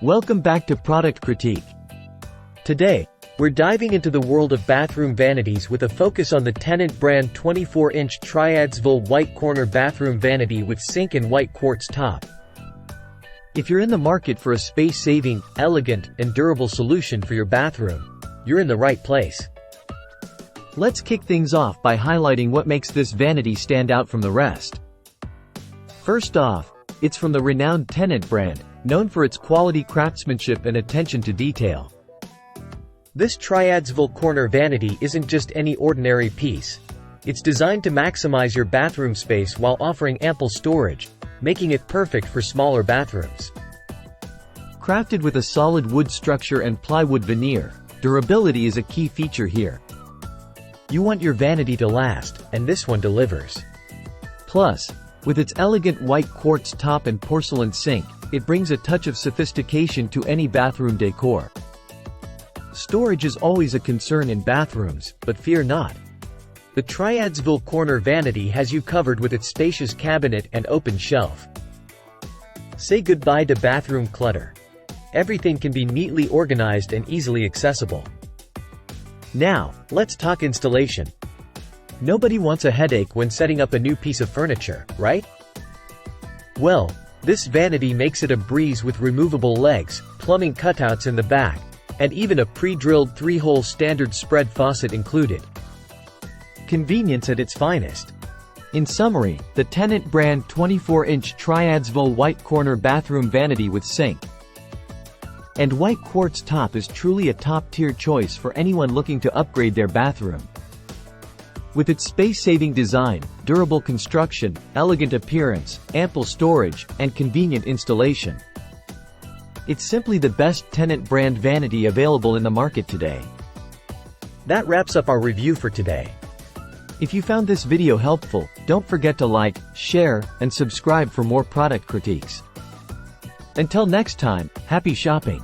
Welcome back to Product Critique. Today, we're diving into the world of bathroom vanities with a focus on the Tennant Brand 24-inch Triadsville white corner bathroom vanity with sink and white quartz top. If you're in the market for a space-saving, elegant, and durable solution for your bathroom, you're in the right place. Let's kick things off by highlighting what makes this vanity stand out from the rest. First off, it's from the renowned Tennant brand, known for its quality craftsmanship and attention to detail. This Triadsville corner vanity isn't just any ordinary piece. It's designed to maximize your bathroom space while offering ample storage, making it perfect for smaller bathrooms. Crafted with a solid wood structure and plywood veneer, durability is a key feature here. You want your vanity to last, and this one delivers. Plus, with its elegant white quartz top and porcelain sink, it brings a touch of sophistication to any bathroom decor. Storage is always a concern in bathrooms, but fear not. The Triadsville corner vanity has you covered with its spacious cabinet and open shelf. Say goodbye to bathroom clutter. Everything can be neatly organized and easily accessible. Now, let's talk installation. Nobody wants a headache when setting up a new piece of furniture, right? Well, this vanity makes it a breeze with removable legs, plumbing cutouts in the back, and even a pre-drilled 3-hole standard spread faucet included. Convenience at its finest. In summary, the Tennant Brand 24-inch Triadsville white corner bathroom vanity with sink and white quartz top is truly a top-tier choice for anyone looking to upgrade their bathroom. With its space-saving design, durable construction, elegant appearance, ample storage, and convenient installation, it's simply the best Tennant brand vanity available in the market today. That wraps up our review for today. If you found this video helpful, don't forget to like, share, and subscribe for more product critiques. Until next time, happy shopping!